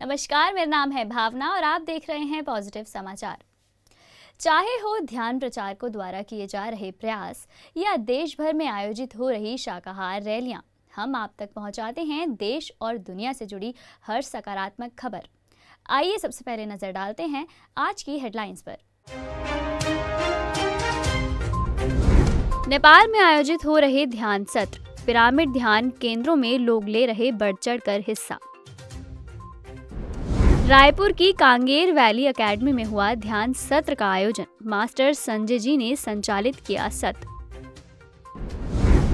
नमस्कार, मेरा नाम है भावना और आप देख रहे हैं पॉजिटिव समाचार। चाहे हो ध्यान प्रचारकों द्वारा किए जा रहे प्रयास या देश भर में आयोजित हो रही शाकाहार रैलियां, हम आप तक पहुंचाते हैं देश और दुनिया से जुड़ी हर सकारात्मक खबर। आइए सबसे पहले नजर डालते हैं आज की हेडलाइंस पर। नेपाल में आयोजित हो रहे ध्यान सत्र, पिरामिड ध्यान केंद्रों में लोग ले रहे बढ़ चढ़ कर हिस्सा। रायपुर की कांगेर वैली एकेडमी में हुआ ध्यान सत्र का आयोजन, मास्टर संजय जी ने संचालित किया सत्र।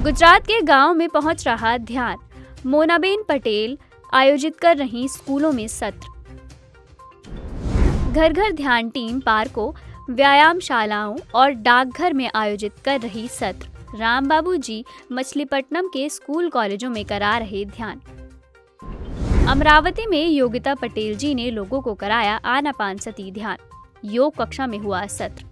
गुजरात के गांव में पहुंच रहा ध्यान, मोनाबेन पटेल आयोजित कर रही स्कूलों में सत्र। घर घर ध्यान टीम पार्कों, व्यायामशालाओं और डाकघर में आयोजित कर रही सत्र। रामबाबू जी मछलीपट्टनम के स्कूल कॉलेजों में करा रहे ध्यान। अमरावती में योगिता पटेल जी ने लोगों को कराया आनापानसती ध्यान, योग कक्षा में हुआ सत्र।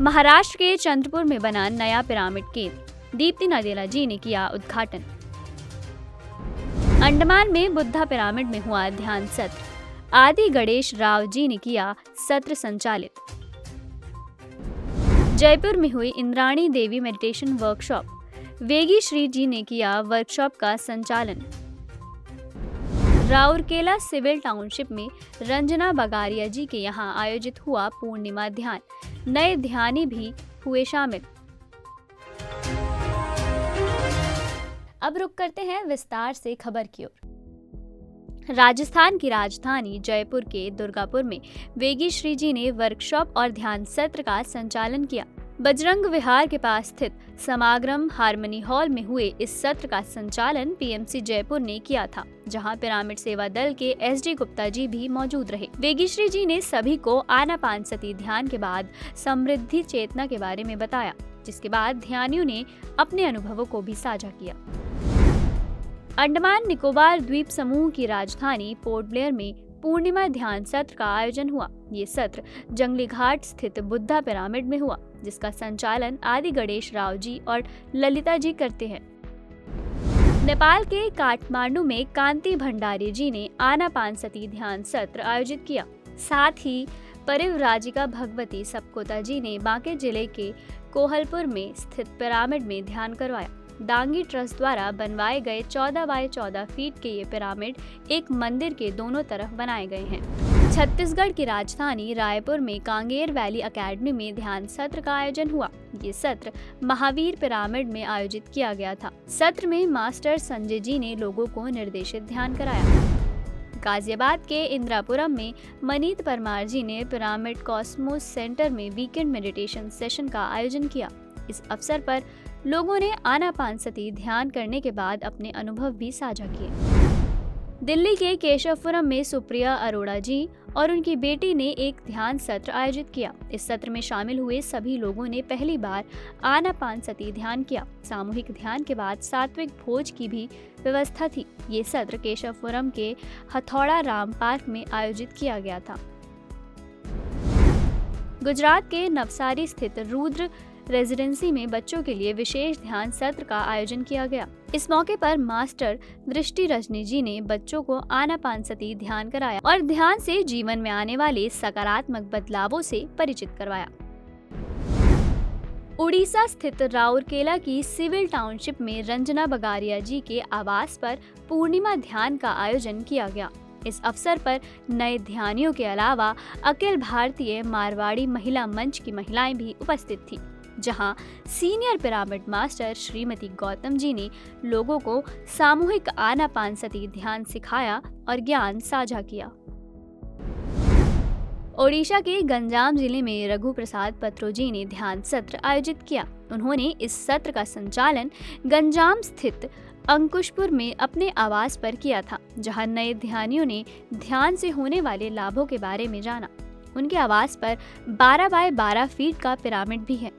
महाराष्ट्र के चंद्रपुर में बना नया पिरामिड केंद्र, दीप्ति नदेला जी ने किया उद्घाटन। अंडमान में बुद्धा पिरामिड में हुआ ध्यान सत्र, आदि गणेश राव जी ने किया सत्र संचालित। जयपुर में हुई इंद्राणी देवी मेडिटेशन वर्कशॉप, वेगी श्री जी ने किया वर्कशॉप का संचालन। राउरकेला सिविल टाउनशिप में रंजना बगारिया जी के यहाँ आयोजित हुआ पूर्णिमा ध्यान, नए ध्यानी भी हुए शामिल। अब रुक करते हैं विस्तार से खबर की ओर। राजस्थान की राजधानी जयपुर के दुर्गापुर में वेगी श्री जी ने वर्कशॉप और ध्यान सत्र का संचालन किया। बजरंग विहार के पास स्थित समागम हारमनी हॉल में हुए इस सत्र का संचालन पीएमसी जयपुर ने किया था, जहां पिरामिड सेवा दल के एसडी गुप्ता जी भी मौजूद रहे। वेगीश्री जी ने सभी को आनापानसती ध्यान के बाद समृद्धि चेतना के बारे में बताया, जिसके बाद ध्यानियों ने अपने अनुभवों को भी साझा किया। अंडमान निकोबार द्वीप समूह की राजधानी पोर्ट ब्लेयर में पूर्णिमा ध्यान सत्र का आयोजन हुआ। ये सत्र जंगली घाट स्थित बुद्धा पिरामिड में हुआ, जिसका संचालन आदि गणेश राव जी और ललिता जी करते हैं। नेपाल के काठमांडू में कांति भंडारी जी ने आनापानसती ध्यान सत्र आयोजित किया। साथ ही परिव्राजिका भगवती सपकोता जी ने बांके जिले के कोहलपुर में स्थित पिरामिड में ध्यान करवाया। डांगी ट्रस्ट द्वारा बनवाए गए 14 बाय 14 फीट के ये पिरामिड एक मंदिर के दोनों तरफ बनाए गए हैं। छत्तीसगढ़ की राजधानी रायपुर में कांगेर वैली एकेडमी में ध्यान सत्र का आयोजन हुआ। ये सत्र महावीर पिरामिड में आयोजित किया गया था। सत्र में मास्टर संजय जी ने लोगों को निर्देशित ध्यान कराया। गाजियाबाद के इंदिरापुरम में मनीत परमार जी ने पिरामिड कॉस्मोस सेंटर में वीकेंड मेडिटेशन सेशन का आयोजन किया। इस अवसर पर लोगों ने आनापानसती ध्यान करने के बाद अपने अनुभव भी साझा किए। दिल्ली के केशवपुरम में सुप्रिया अरोड़ा जी और उनकी बेटी ने एक ध्यान सत्र आयोजित किया। इस सत्र में शामिल हुए सभी लोगों ने पहली बार आनापानसती ध्यान किया। सामूहिक ध्यान के बाद सात्विक भोज की भी व्यवस्था थी। ये सत्र केशवपुरम के हथौड़ा राम पार्क में आयोजित किया गया था। गुजरात के नवसारी स्थित रुद्र रेजिडेंसी में बच्चों के लिए विशेष ध्यान सत्र का आयोजन किया गया। इस मौके पर मास्टर दृष्टि रजनी जी ने बच्चों को आनापानसती ध्यान कराया और ध्यान से जीवन में आने वाले सकारात्मक बदलावों से परिचित करवाया। उड़ीसा स्थित राउरकेला की सिविल टाउनशिप में रंजना बगारिया जी के आवास पर पूर्णिमा ध्यान का आयोजन किया गया। इस अवसर पर नए ध्यानियों के अलावा अखिल भारतीय मारवाड़ी महिला मंच की महिलाएं भी उपस्थित थी, जहां senior pyramid master Shrimati Gautam ji ने लोगों को सामूहिक आनापानसती ध्यान सिखाया और ज्ञान साझा किया। ओडिशा के गंजाम जिले में रघु प्रसाद पत्रो जी ने ध्यान सत्र आयोजित किया। उन्होंने इस सत्र का संचालन गंजाम स्थित अंकुशपुर में अपने आवास पर किया था, जहां नए ध्यानियों ने ध्यान से होने वाले लाभों के बारे में जाना। उनके आवास पर 12 बाय 12 फीट का पिरामिड भी है।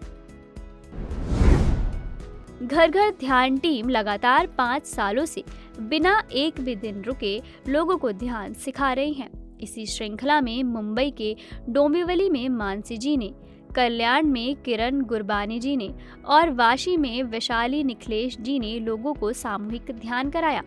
घर घर ध्यान टीम लगातार 5 सालों से बिना एक भी दिन रुके लोगों को ध्यान सिखा रही हैं। इसी श्रृंखला में मुंबई के डोंबिवली में मानसी जी ने, कल्याण में किरण गुरबानी जी ने और वाशी में वैशाली निखिलेश जी ने लोगों को सामूहिक ध्यान कराया।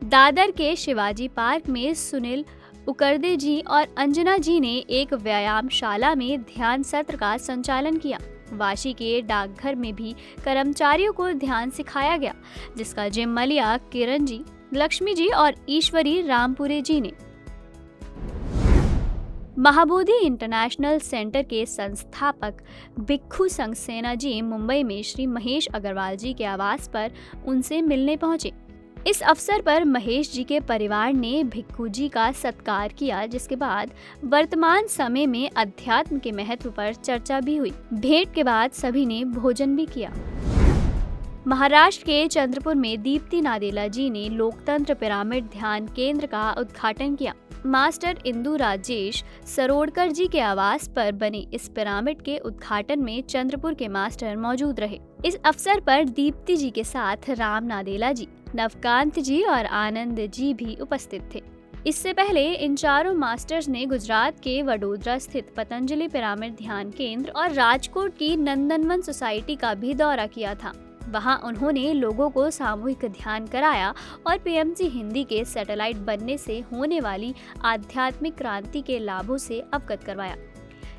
दादर के शिवाजी पार्क में सुनील उकरदे जी और अंजना जी ने एक व्यायामशाला में ध्यान सत्र का संचालन किया। वाशी के डाकघर में भी कर्मचारियों को ध्यान सिखाया गया, जिसका जिम्मा लिया किरण जी, लक्ष्मी जी और ईश्वरी रामपुरे जी ने। महाबोधि इंटरनेशनल सेंटर के संस्थापक भिक्खू संगसेना जी मुंबई में श्री महेश अग्रवाल जी के आवास पर उनसे मिलने पहुंचे। इस अवसर पर महेश जी के परिवार ने भिक्खू जी का सत्कार किया, जिसके बाद वर्तमान समय में अध्यात्म के महत्व पर चर्चा भी हुई। भेंट के बाद सभी ने भोजन भी किया। महाराष्ट्र के चंद्रपुर में दीप्ति नादेला जी ने लोकतंत्र पिरामिड ध्यान केंद्र का उद्घाटन किया। मास्टर इंदु राजेश सरोडकर जी के आवास पर बने इस पिरामिड के उद्घाटन में चंद्रपुर के मास्टर मौजूद रहे। इस अवसर पर दीप्ति जी के साथ राम नादेला जी, नवकांत जी और आनंद जी भी उपस्थित थे। इससे पहले इन चारों मास्टर्स ने गुजरात के वडोदरा स्थित पतंजलि पिरामिड ध्यान केंद्र और राजकोट की नंदनवन सोसाइटी का भी दौरा किया था। वहां उन्होंने लोगों को सामूहिक ध्यान कराया और पीएमसी हिंदी के सैटेलाइट बनने से होने वाली आध्यात्मिक क्रांति के लाभों से अवगत करवाया।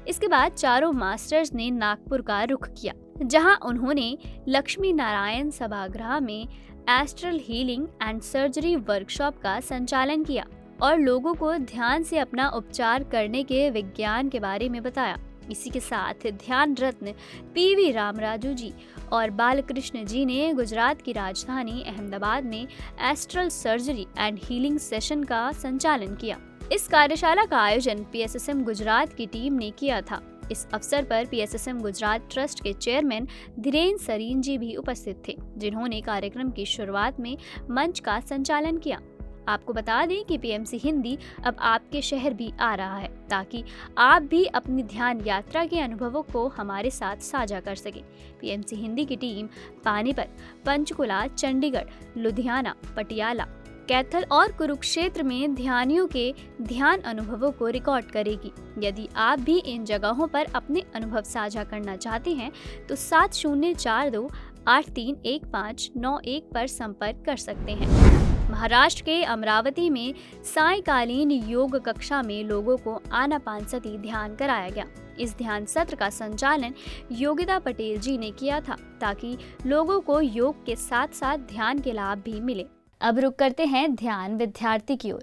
इसके बाद चारों मास्टर्स ने नागपुर का रुख किया, जहां उन्होंने लक्ष्मी नारायण सभागृह में astral healing and surgery workshop का संचालन किया और लोगों को ध्यान से अपना उपचार करने के विज्ञान के बारे में बताया। इसी के साथ ध्यान रत्न पीवी रामराजू जी और बालकृष्ण जी ने गुजरात की राजधानी अहमदाबाद में astral surgery and healing session का संचालन किया। इस कार्यशाला का आयोजन पीएसएसएम गुजरात की टीम ने किया था। इस अवसर पर पीएसएसएम गुजरात ट्रस्ट के चेयरमैन धीरेन सरीन जी भी उपस्थित थे, जिन्होंने कार्यक्रम की शुरुआत में मंच का संचालन किया। आपको बता दें कि पीएमसी हिंदी अब आपके शहर भी आ रहा है, ताकि आप भी अपनी ध्यान यात्रा के अनुभवों को हमारे साथ साझा कर सकें। पीएमसी हिंदी की टीम पानीपत, पंचकुला, चंडीगढ़, लुधियाना, पटियाला, कैथल और कुरुक्षेत्र में ध्यानियों के ध्यान अनुभवों को रिकॉर्ड करेगी। यदि आप भी इन जगहों पर अपने अनुभव साझा करना चाहते हैं तो 7042831591 पर संपर्क कर सकते हैं। महाराष्ट्र के अमरावती में सायंकालीन योग कक्षा में लोगों को आनापानसती ध्यान कराया गया। इस ध्यान सत्र का संचालन योगिता पटेल जी ने किया था, ताकि लोगों को योग के साथ साथ ध्यान के लाभ भी मिले। अब रुक करते हैं ध्यान विद्यार्थी की ओर।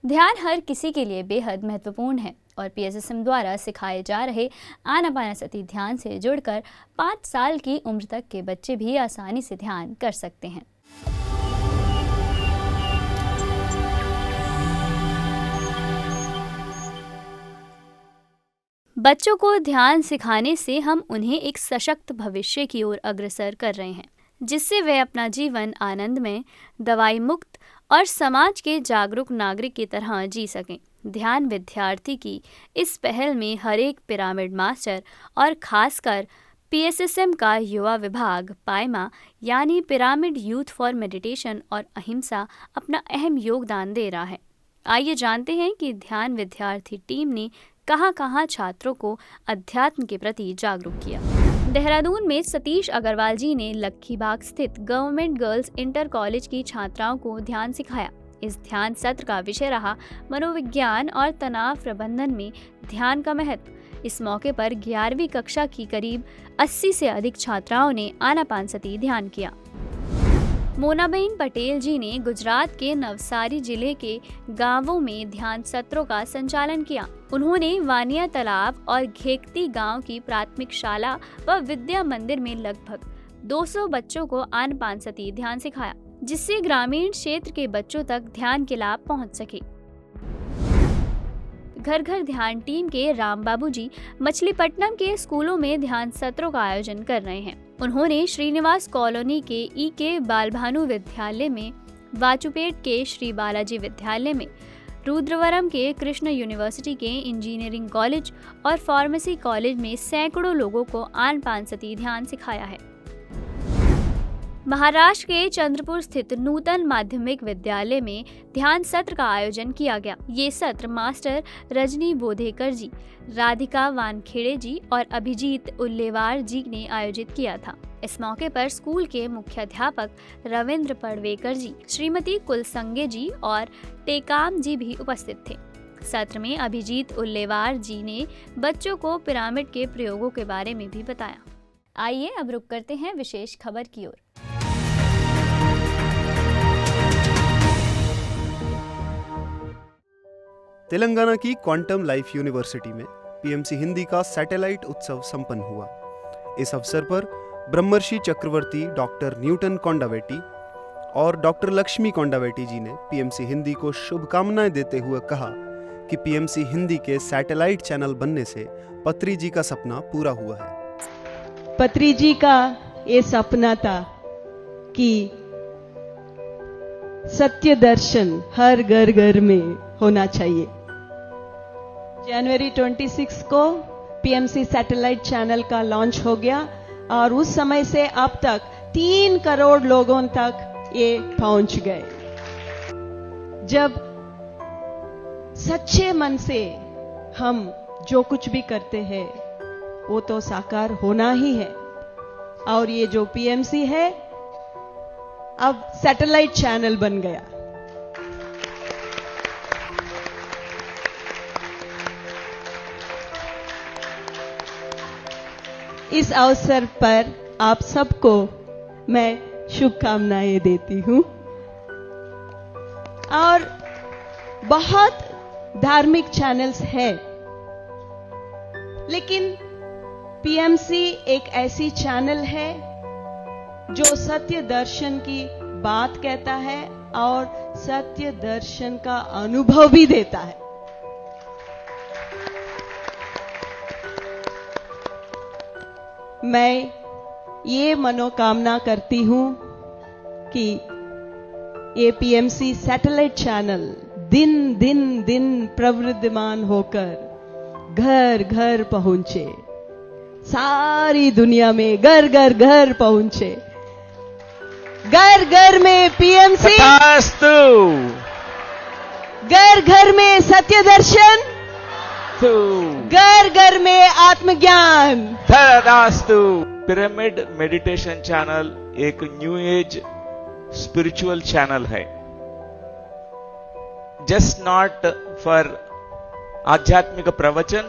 ध्यान हर किसी के लिए बेहद महत्वपूर्ण है और पीएसएसएम द्वारा सिखाए जा रहे आनापानसती ध्यान से जुड़कर 5 साल की उम्र तक के बच्चे भी आसानी से ध्यान कर सकते हैं। बच्चों को ध्यान सिखाने से हम उन्हें एक सशक्त भविष्य की ओर अग्रसर कर रहे हैं, जिससे वे अपना जीवन आनंद में, दवाई मुक्त और समाज के जागरूक नागरिक की तरह जी सकें। ध्यान विद्यार्थी की इस पहल में हर एक पिरामिड मास्टर और खासकर पीएसएसएम का युवा विभाग पायमा यानी पिरामिड यूथ फॉर मेडिटेशन और अहिंसा अपना अहम योगदान दे रहा है। आइए जानते हैं कि ध्यान विद्यार्थी टीम ने कहां-कहां छात्रों को अध्यात्म के प्रति जागरूक किया। देहरादून में सतीश अग्रवाल जी ने लक्खीबाग स्थित गवर्नमेंट गर्ल्स इंटर कॉलेज की छात्राओं को ध्यान सिखाया। इस ध्यान सत्र का विषय रहा मनोविज्ञान और तनाव प्रबंधन में ध्यान का महत्व। इस मौके पर 11वीं कक्षा की करीब 80 से अधिक छात्राओं ने आनापानसती ध्यान किया। मोनाबेन पटेल जी ने गुजरात के नवसारी जिले के गांवों में ध्यान सत्रों का संचालन किया। उन्होंने वानिया तालाब और घेकती गांव की प्राथमिक शाला व विद्या मंदिर में लगभग 200 बच्चों को आनापानसती ध्यान सिखाया, जिससे ग्रामीण क्षेत्र के बच्चों तक ध्यान के लाभ पहुंच सके। घर घर ध्यान टीम के राम बाबू जी मछलीपट्टनम के स्कूलों में ध्यान सत्रों का आयोजन कर रहे हैं। उन्होंने श्रीनिवास कॉलोनी के ईके बालभानु विद्यालय में, वाचुपेट के श्री बालाजी विद्यालय में, रुद्रवरम के कृष्ण यूनिवर्सिटी के इंजीनियरिंग कॉलेज और फार्मेसी कॉलेज में सैकड़ों लोगों को आनापानसती ध्यान सिखाया है। महाराष्ट्र के चंद्रपुर स्थित नूतन माध्यमिक विद्यालय में ध्यान सत्र का आयोजन किया गया। ये सत्र मास्टर रजनी बोधेकर जी, राधिका वानखेड़े जी और अभिजीत उल्लेवार जी ने आयोजित किया था। इस मौके पर स्कूल के मुख्याध्यापक रविंद्र पड़वेकर जी, श्रीमती कुलसंगे जी और टेकाम जी भी उपस्थित थे। सत्र में अभिजीत उल्लेवार जी ने बच्चों को पिरामिड के प्रयोगों के बारे में भी बताया। आइए अब रुक करते हैं विशेष खबर की ओर। तेलंगाना की क्वांटम लाइफ यूनिवर्सिटी में पीएमसी हिंदी का सैटेलाइट उत्सव संपन्न हुआ। इस अवसर पर ब्रह्मर्षि चक्रवर्ती डॉक्टर न्यूटन कोंडावेटी और डॉक्टर लक्ष्मी कोंडावेटी जी ने पीएमसी हिंदी को शुभकामनाएं देते हुए कहा कि पीएमसी हिंदी के सैटेलाइट चैनल बनने से पत्री जी का सपना पूरा हुआ है। पत्री जी का ये सपना था कि सत्य दर्शन हर घर घर में होना चाहिए। जनवरी 26 को पीएमसी सैटेलाइट चैनल का लॉन्च हो गया और उस समय से अब तक 3 करोड़ लोगों तक ये पहुंच गए। जब सच्चे मन से हम जो कुछ भी करते हैं वो तो साकार होना ही है। और ये जो पीएमसी है अब सैटेलाइट चैनल बन गया। इस अवसर पर आप सबको मैं शुभकामनाएं देती हूं। और बहुत धार्मिक चैनल्स हैं, लेकिन पीएमसी एक ऐसी चैनल है जो सत्य दर्शन की बात कहता है और सत्य दर्शन का अनुभव भी देता है। मैं ये मनोकामना करती हूं कि ये पीएमसी सैटेलाइट चैनल दिन दिन दिन प्रवृद्धमान होकर घर घर पहुंचे, सारी दुनिया में घर घर घर पहुंचे। घर घर में पीएमसी, घर घर में सत्य दर्शन, घर घर में आत्मज्ञान। पिरामिड मेडिटेशन चैनल एक न्यू एज स्पिरिचुअल चैनल है, जस्ट नॉट फॉर आध्यात्मिक प्रवचन।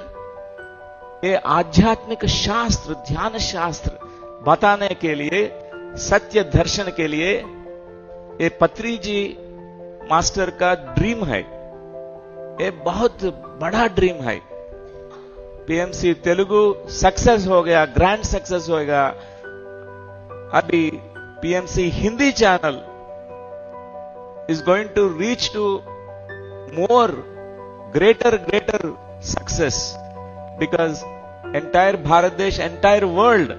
ये आध्यात्मिक शास्त्र, ध्यान शास्त्र बताने के लिए, सत्य दर्शन के लिए ये पत्री जी मास्टर का ड्रीम है। ये बहुत बड़ा ड्रीम है। पीएमसी तेलुगु सक्सेस हो गया, ग्रैंड सक्सेस हो गया। अभी PMC Hindi channel is going to reach to more greater success, because entire Bharat Desh, entire world,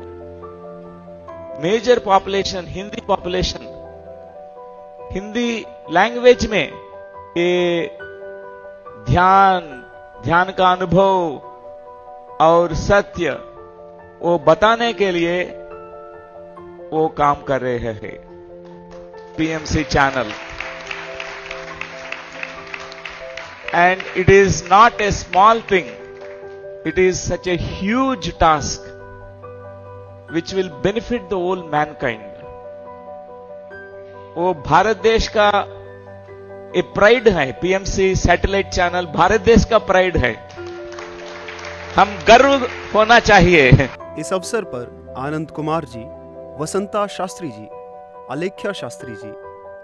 major population, Hindi population, Hindi language में ये ध्यान का अनुभव और सत्य वो बताने के लिए वो काम कर रहे हैं PMC channel. And it is not a small thing. It is such a huge task which will benefit the whole mankind. वो भारत देश का एक प्राइड है। पीएमसी सैटेलाइट चैनल भारत देश का प्राइड है। हम गर्व होना चाहिए। इस अवसर पर आनंद कुमार जी, वसंता शास्त्री जी, अलेख्या शास्त्री जी,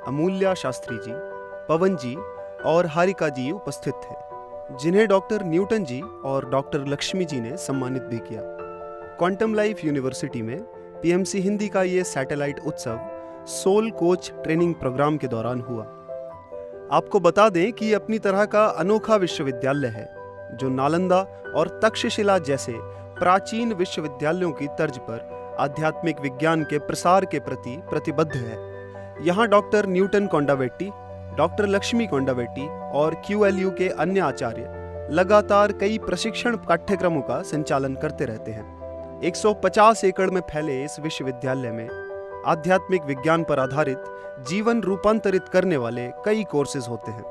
अमूल्या शास्त्री जी, पवन जी और हारिका जी उपस्थित थे, जिन्हें डॉक्टर न्यूटन जी और डॉक्टर लक्ष्मी जी ने सम्मानित भी किया। क्वांटम लाइफ यूनिवर्सिटी में पीएमसी हिंदी का ये सैटेलाइट उत्सव सोल कोच ट्रेनिंग प्रोग्राम के दौरान हुआ। आपको बता दें कि ये अपनी तरह का अनोखा विश्वविद्यालय है जो नालंदा और तक्षशिला जैसे प्राचीन विश्वविद्यालयों की तर्ज पर आध्यात्मिक विज्ञान के प्रसार के प्रति प्रतिबद्ध है। यहाँ डॉक्टर न्यूटन कोंडावेटी, डॉक्टर लक्ष्मी कोंडावेटी और QLU के अन्य आचार्य लगातार कई प्रशिक्षण पाठ्यक्रमों का संचालन करते रहते हैं। 150 एकड़ में फैले इस विश्वविद्यालय में आध्यात्मिक विज्ञान पर आधारित जीवन रूपांतरित करने वाले कई कोर्सेज होते हैं।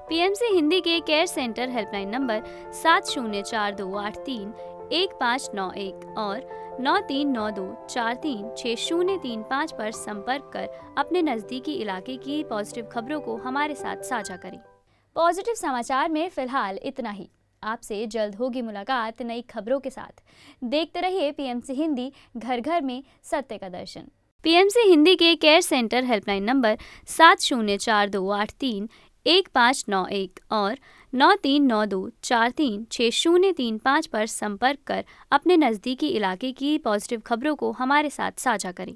पीएमसी हिंदी के केयर सेंटर हेल्पलाइन नंबर 7042831591 और 9392436035 पर संपर्क कर अपने नजदीकी इलाके की पॉजिटिव खबरों को हमारे साथ साझा करें। पॉजिटिव समाचार में फिलहाल इतना ही। आपसे जल्द होगी मुलाकात नई खबरों के साथ। देखते रहिए पीएमसी हिंदी, घर घर में सत्य का दर्शन। पीएमसी हिंदी के केयर सेंटर हेल्पलाइन नंबर 7042831591 और 9392436035 पर संपर्क कर अपने नज़दीकी इलाके की पॉजिटिव खबरों को हमारे साथ साझा करें।